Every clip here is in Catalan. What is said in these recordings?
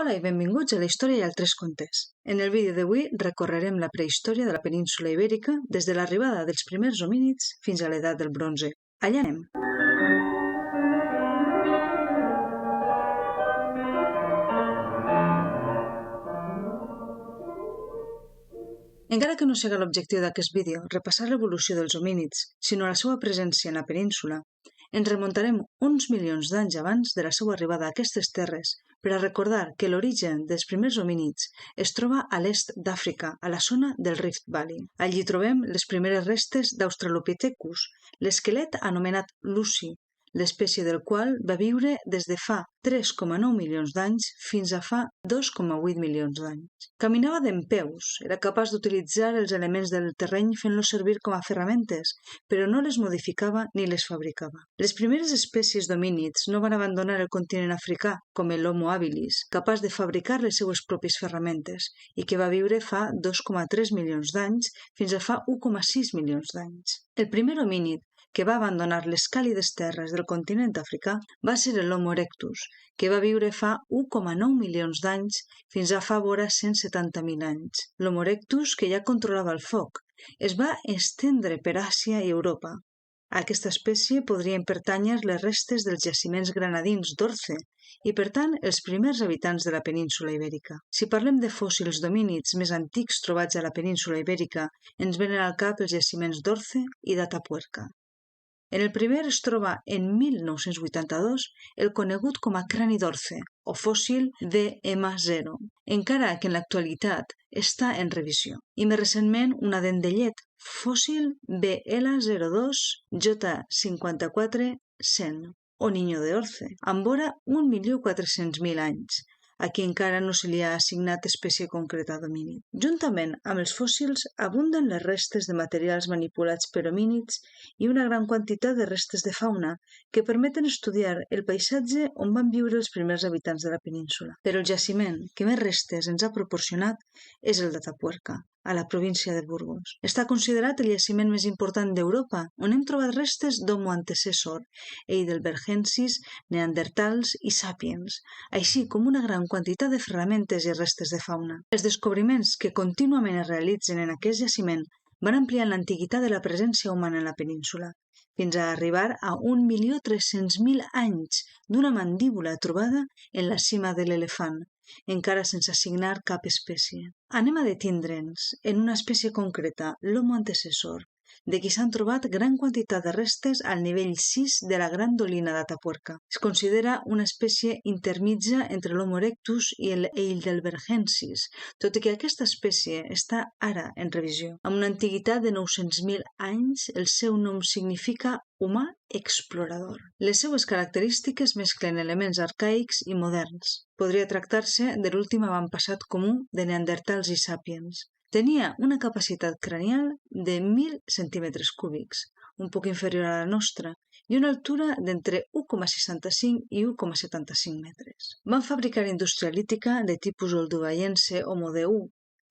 Hola i benvinguts a la història i altres contes. En el vídeo d'avui recorrerem la prehistòria de la península Ibèrica des de l'arribada dels primers homínids fins a l'edat del bronze. Allà anem! Encara que no sigui l'objectiu d'aquest vídeo repassar l'evolució dels homínids, sinó la seva presència en la península, ens remuntarem uns milions d'anys abans de la seva arribada a aquestes terres per a recordar que l'origen dels primers homínids es troba a l'est d'Àfrica, a la zona del Rift Valley. Allí trobem les primeres restes d'Australopithecus, l'esquelet anomenat Lucy, l'espècie del qual va viure des de fa 3,9 milions d'anys fins a fa 2,8 milions d'anys. Caminava dempeus, era capaç d'utilitzar els elements del terreny fent-los servir com a ferramentes, però no les modificava ni les fabricava. Les primeres espècies d'homínids no van abandonar el continent africà, com l'Homo habilis, capaç de fabricar les seues pròpies ferramentes, i que va viure fa 2,3 milions d'anys fins a fa 1,6 milions d'anys. El primer homínid que va abandonar les càlides terres del continent africà va ser l'Homo erectus, que va viure fa 1,9 milions d'anys fins a fa vora 170.000 anys. L'Homo erectus, que ja controlava el foc, es va estendre per Àsia i Europa. A aquesta espècie podrien pertànyer les restes dels jaciments granadins d'Orce i, per tant, els primers habitants de la península Ibèrica. Si parlem de fòssils d'homínids més antics trobats a la península Ibèrica, ens venen al cap els jaciments d'Orce i d'Atapuerca. En el primer es troba en 1982 el conegut com a crani d'Orce, o fòssil DM0, encara que en l'actualitat està en revisió. I més recentment una dent de llet, fòssil BL02 J54-100, o niño de Orce, amb vora 1.400.000 anys. Aquí encara no se li ha assignat espècie concreta d'homínid. Juntament amb els fòssils abunden les restes de materials manipulats per homínids i una gran quantitat de restes de fauna que permeten estudiar el paisatge on van viure els primers habitants de la península. Però el jaciment que més restes ens ha proporcionat és el d'Atapuerca, a la província de Burgos. Està considerat el jaciment més important d'Europa, on hem trobat restes d'Homo antecessor, heidelbergensis, neandertals i sapiens, així com una gran quantitat de ferramentes i restes de fauna. Els descobriments que contínuament es realitzen en aquest jaciment van ampliar l'antiguitat de la presència humana en la península, fins a arribar a 1.300.000 anys d'una mandíbula trobada en la cima de l'elefant, encara sense assignar cap espècie. Anem a detindre'ns en una espècie concreta, l'Homo antecessor, de qui s'han trobat gran quantitat de restes al nivell 6 de la Gran Dolina d'Atapuerca. Es considera una espècie intermitja entre l'Homo erectus i el Heidelbergensis, tot i que aquesta espècie està ara en revisió. Amb una antiguitat de 900.000 anys, el seu nom significa humà explorador. Les seues característiques mesclen elements arcaics i moderns. Podria tractar-se de l'últim avantpassat comú de neandertals i sàpiens. Tenia una capacitat cranial de 1.000 centímetres cúbics, un poc inferior a la nostra, i una altura d'entre 1,65 i 1,75 metres. Van fabricar indústria lítica de tipus olduvaiense o modeu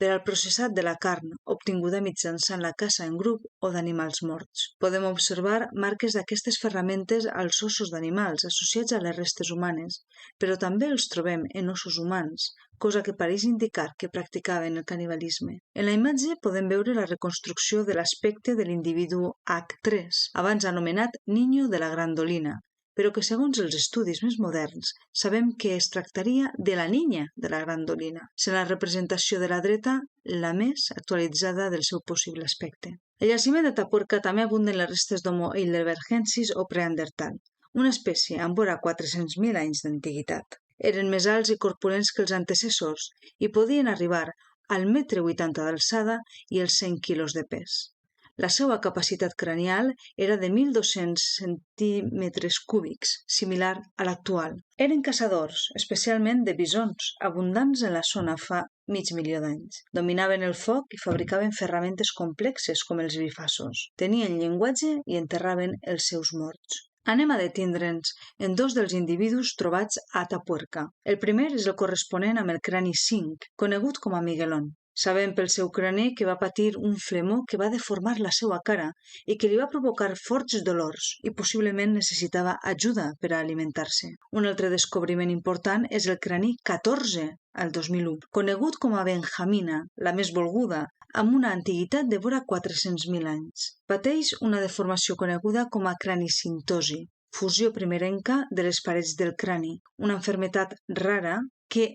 per al processat de la carn, obtinguda mitjançant la caça en grup o d'animals morts. Podem observar marques d'aquestes ferramentes als ossos d'animals associats a les restes humanes, però també els trobem en ossos humans, cosa que pareix indicar que practicaven el canibalisme. En la imatge podem veure la reconstrucció de l'aspecte de l'individu H3, abans anomenat Niño de la Gran Dolina, però que segons els estudis més moderns sabem que es tractaria de la niña de la Gran Dolina, sent la representació de la dreta la més actualitzada del seu possible aspecte. Al jaciment d'Atapuerca també abunden les restes d'Homo heidelbergensis o preandertal, una espècie amb vora 400.000 anys d'antiguitat. Eren més alts i corpulents que els antecessors i podien arribar al 1,80 m d'alçada i els 100 quilos de pes. La seva capacitat cranial era de 1.200 centímetres cúbics, similar a l'actual. Eren caçadors, especialment de bisons, abundants en la zona fa mig milió d'anys. Dominaven el foc i fabricaven ferramentes complexes com els bifassos. Tenien llenguatge i enterraven els seus morts. Anem a detindre'ns en dos dels individus trobats a Atapuerca. El primer és el corresponent amb el crani 5, conegut com a Miguelón. Sabem pel seu crani que va patir un flemó que va deformar la seva cara i que li va provocar forts dolors i possiblement necessitava ajuda per a alimentar-se. Un altre descobriment important és el crani 14, el 2001, conegut com a Benjamina, la més volguda, amb una antiguitat de vora 400.000 anys. Pateix una deformació coneguda com a cranicintosi, fusió primerenca de les parets del crani, una malaltia rara que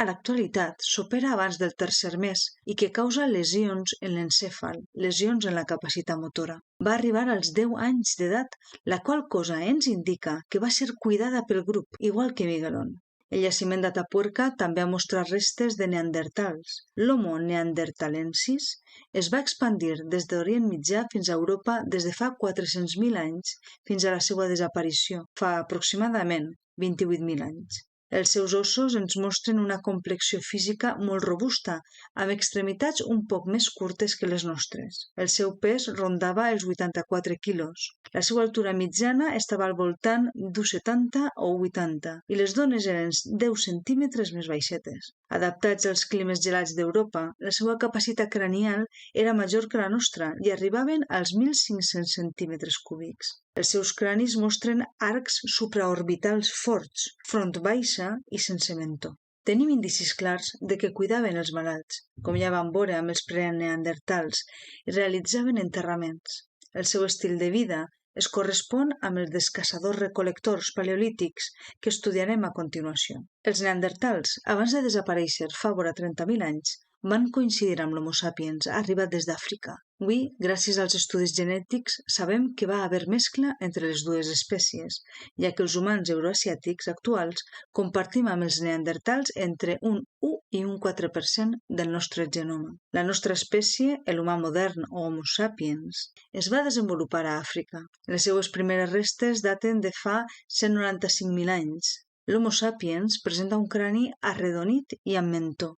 a l'actualitat s'opera abans del tercer mes i que causa lesions en l'encèfal, lesions en la capacitat motora. Va arribar als 10 anys d'edat, la qual cosa ens indica que va ser cuidada pel grup, igual que Miguelón. El jaciment d'Atapuerca també ha mostrat restes de neandertals. L'Homo neanderthalensis es va expandir des d'Orient Mitjà fins a Europa des de fa 400.000 anys fins a la seva desaparició, fa aproximadament 28.000 anys. Els seus ossos ens mostren una complexió física molt robusta, amb extremitats un poc més curtes que les nostres. El seu pes rondava els 84 quilos. La seva altura mitjana estava al voltant d'1,70 o 80 i les dones eren 10 centímetres més baixetes. Adaptats als climes gelats d'Europa, la seva capacitat cranial era major que la nostra i arribaven als 1.500 centímetres cúbics. Els seus cranis mostren arcs supraorbitals forts, front baixa i sense mentó. Tenim indicis clars de que cuidaven els malalts, com ja vam veure amb els preneandertals, i realitzaven enterraments. El seu estil de vida es correspon amb el dels caçadors-recol·lectors paleolítics que estudiarem a continuació. Els neandertals, abans de desaparèixer fa vora 30.000 anys, van coincidir amb l'Homo sapiens arribat des d'Àfrica. Avui, gràcies als estudis genètics, sabem que va haver mescla entre les dues espècies, ja que els humans euroasiàtics actuals compartim amb els neandertals entre un 1 i un 4% del nostre genoma. La nostra espècie, l'humà modern o Homo sapiens, es va desenvolupar a Àfrica. Les seues primeres restes daten de fa 195.000 anys. L'Homo sapiens presenta un crani arredonit i amb mentó.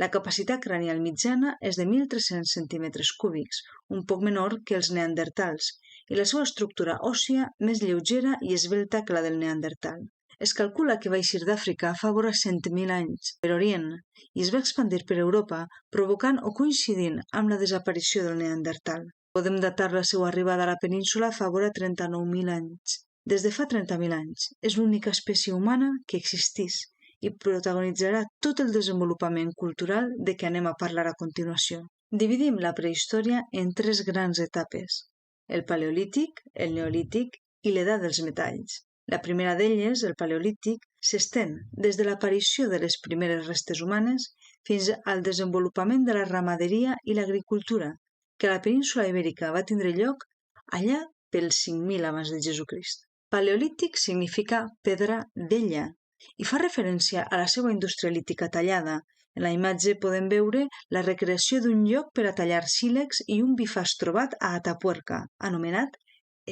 La capacitat cranial mitjana és de 1.300 centímetres cúbics, un poc menor que els neandertals, i la seva estructura òssia més lleugera i esvelta que la del neandertal. Es calcula que va eixir d'Àfrica fa vora 100.000 anys per Orient i es va expandir per Europa, provocant o coincidint amb la desaparició del neandertal. Podem datar la seva arribada a la península fa vora 39.000 anys. Des de fa 30.000 anys, és l'única espècie humana que existís i protagonitzarà tot el desenvolupament cultural de què anem a parlar a continuació. Dividim la prehistòria en 3 grans etapes: el paleolític, el neolític i l'edat dels metalls. La primera d'elles, el paleolític, s'estén des de l'aparició de les primeres restes humanes fins al desenvolupament de la ramaderia i l'agricultura, que a la península ibèrica va tindre lloc allà pels 5.000 abans de Jesucrist. Paleolític significa pedra vella i fa referència a la seva indústria lítica tallada. En la imatge podem veure la recreació d'un lloc per a tallar sílex i un bifàs trobat a Atapuerca, anomenat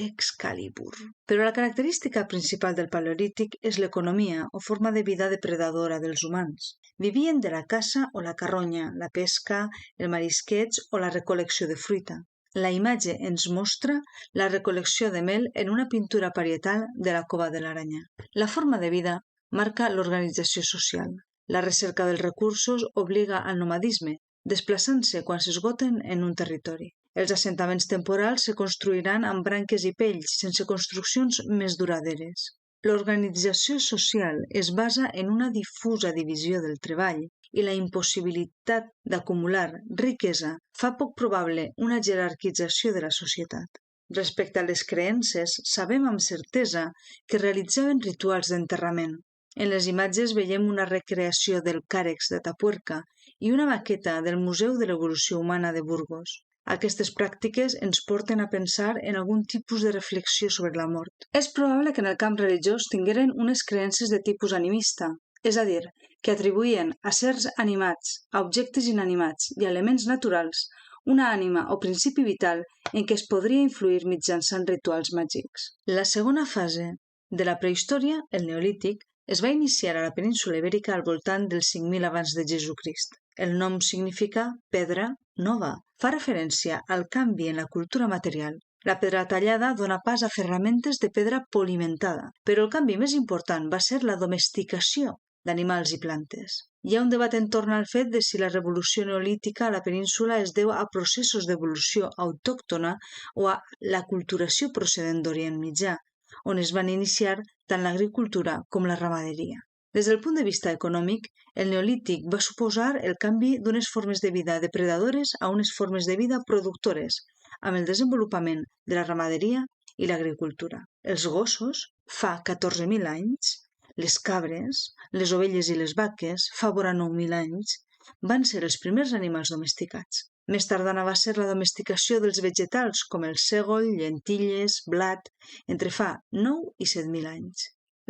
Excalibur. Però la característica principal del paleolític és l'economia o forma de vida depredadora dels humans. Vivien de la caça o la carronya, la pesca, el marisqueig o la recol·lecció de fruita. La imatge ens mostra la recol·lecció de mel en una pintura parietal de la Cova de l'Aranyà. La forma de vida marca l'organització social. La recerca dels recursos obliga al nomadisme, desplaçant-se quan s'esgoten en un territori. Els assentaments temporals se construiran amb branques i pells, sense construccions més duraderes. L'organització social es basa en una difusa divisió del treball i la impossibilitat d'acumular riquesa fa poc probable una jerarquització de la societat. Respecte a les creences, sabem amb certesa que realitzaven rituals d'enterrament. En les imatges veiem una recreació del càrex d'Atapuerca i una maqueta del Museu de l'Evolució Humana de Burgos. Aquestes pràctiques ens porten a pensar en algun tipus de reflexió sobre la mort. És probable que en el camp religiós tingueren unes creences de tipus animista, és a dir, que atribuïen a certs animats, a objectes inanimats i a elements naturals una ànima o principi vital en què es podria influir mitjançant rituals màgics. La segona fase de la prehistòria, el neolític, es va iniciar a la península ibèrica al voltant dels 5.000 abans de Jesucrist. El nom significa pedra nova. Fa referència al canvi en la cultura material. La pedra tallada dona pas a ferramentes de pedra polimentada, però el canvi més important va ser la domesticació d'animals i plantes. Hi ha un debat entorn al fet de si la revolució neolítica a la península es deu a processos d'evolució autòctona o a l'aculturació procedent d'Orient Mitjà, on es van iniciar tant l'agricultura com la ramaderia. Des del punt de vista econòmic, el neolític va suposar el canvi d'unes formes de vida depredadores a unes formes de vida productores, amb el desenvolupament de la ramaderia i l'agricultura. Els gossos, fa 14.000 anys, les cabres, les ovelles i les vaques, fa vora 9.000 anys, van ser els primers animals domesticats. Més tardana va ser la domesticació dels vegetals com el sègol, llentilles, blat, entre fa 9 i 7.000 anys.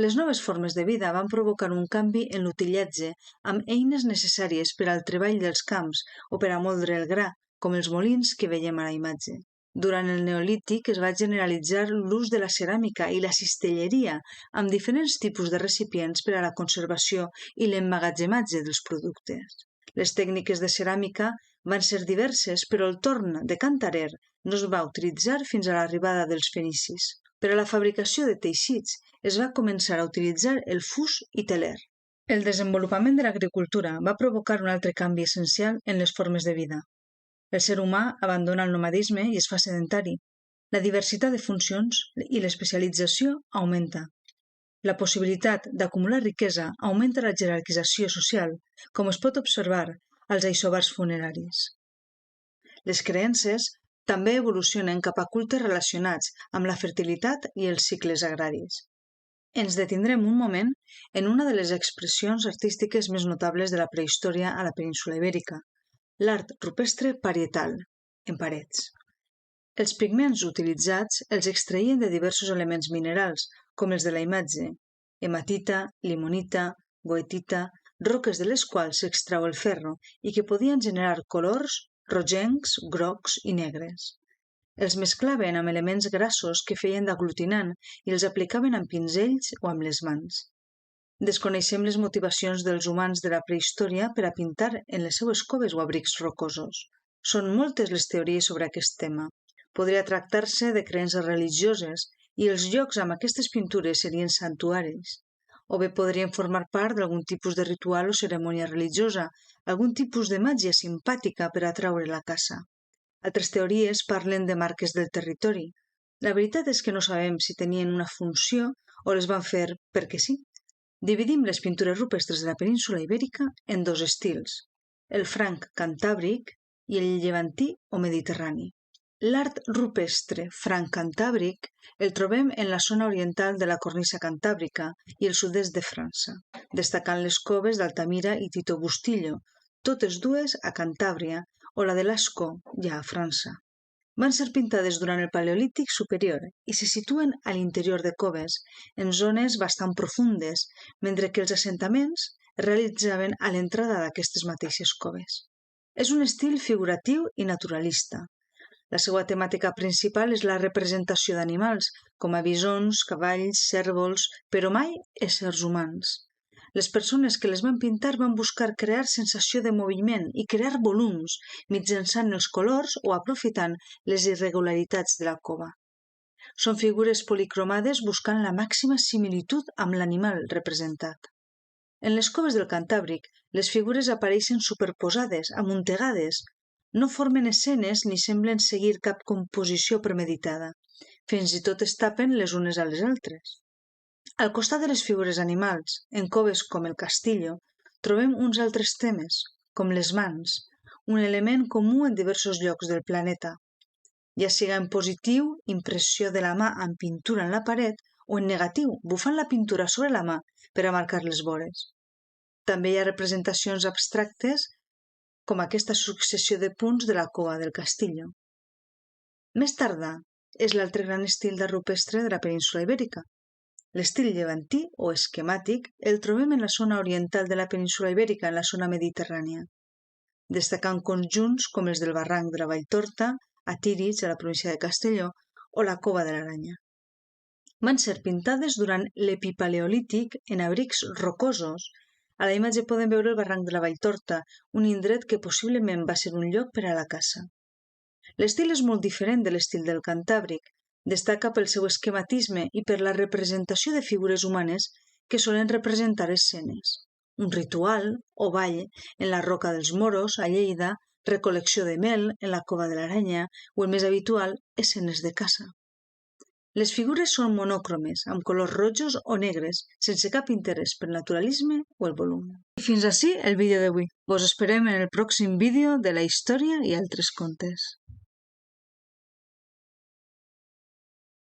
Les noves formes de vida van provocar un canvi en l'utillatge amb eines necessàries per al treball dels camps o per a moldre el gra, com els molins que veiem a la imatge. Durant el Neolític es va generalitzar l'ús de la ceràmica i la cistelleria amb diferents tipus de recipients per a la conservació i l'emmagatzematge dels productes. Les tècniques de ceràmica van ser diverses, però el torn de cantarer no es va utilitzar fins a l'arribada dels fenicis. Per a la fabricació de teixits es va començar a utilitzar el fus i teler. El desenvolupament de l'agricultura va provocar un altre canvi essencial en les formes de vida. El ser humà abandona el nomadisme i es fa sedentari. La diversitat de funcions i l'especialització augmenta. La possibilitat d'acumular riquesa augmenta la jerarquització social, com es pot observar als aisobars funeraris. Les creences també evolucionen cap a cultes relacionats amb la fertilitat i els cicles agraris. Ens detindrem un moment en una de les expressions artístiques més notables de la prehistòria a la península ibèrica, l'art rupestre parietal, en parets. Els pigments utilitzats els extraïen de diversos elements minerals, com els de la imatge, hematita, limonita, goethita, roques de les quals s'extrau el ferro i que podien generar colors rogencs, grocs i negres. Els mesclaven amb elements grassos que feien d'aglutinant i els aplicaven amb pinzells o amb les mans. Desconeixem les motivacions dels humans de la prehistòria per a pintar en les seues coves o abrics rocosos. Són moltes les teories sobre aquest tema. Podria tractar-se de creences religioses i els llocs amb aquestes pintures serien santuaris. O bé podrien formar part d'algun tipus de ritual o cerimònia religiosa, algun tipus de màgia simpàtica per atraure la caça. Altres teories parlen de marques del territori. La veritat és que no sabem si tenien una funció o les van fer perquè sí. Dividim les pintures rupestres de la península ibèrica en dos estils, el franc cantàbric i el llevantí o mediterrani. L'art rupestre franc-cantàbric el trobem en la zona oriental de la cornisa cantàbrica i el sud-est de França, destacant les coves d'Altamira i Tito Bustillo, totes dues a Cantàbria, o la de Lascaux, ja a França. Van ser pintades durant el Paleolític superior i se situen a l'interior de coves, en zones bastant profundes, mentre que els assentaments es realitzaven a l'entrada d'aquestes mateixes coves. És un estil figuratiu i naturalista. La seva temàtica principal és la representació d'animals, com a bisons, cavalls, cérvols, però mai éssers humans. Les persones que les van pintar van buscar crear sensació de moviment i crear volums mitjançant els colors o aprofitant les irregularitats de la cova. Són figures policromades buscant la màxima similitud amb l'animal representat. En les coves del Cantàbric, les figures apareixen superposades, amuntegades. No formen escenes ni semblen seguir cap composició premeditada. Fins i tot es tapen les unes a les altres. Al costat de les figures animals, en coves com el Castillo, trobem uns altres temes, com les mans, un element comú en diversos llocs del planeta, ja siga en positiu, impressió de la mà amb pintura en la paret, o en negatiu, bufant la pintura sobre la mà per a marcar les vores. També hi ha representacions abstractes, com aquesta successió de punts de la cova del Castillo. Més tardà és l'altre gran estil d'art rupestre de la península ibèrica. L'estil llevantí o esquemàtic el trobem en la zona oriental de la península ibèrica, en la zona mediterrània, destacant conjunts com els del barranc de la Valltorta, a Tírig, a la província de Castelló, o la Cova de l'Aranya. Van ser pintades durant l'epipaleolític en abrics rocosos. A la imatge podem veure el barranc de la Valltorta, un indret que possiblement va ser un lloc per a la caça. L'estil és molt diferent de l'estil del Cantàbric. Destaca pel seu esquematisme i per la representació de figures humanes que solen representar escenes. un ritual o ball en la Roca dels Moros, a Lleida, recol·lecció de mel en la Cova de l'Aranya o, el més habitual, escenes de caça. Les figures són monòcromes, amb colors rojos o negres, sense cap interès pel naturalisme o el volum. I fins ací el vídeo d'avui. Vos esperem en el pròxim vídeo de la història i altres contes.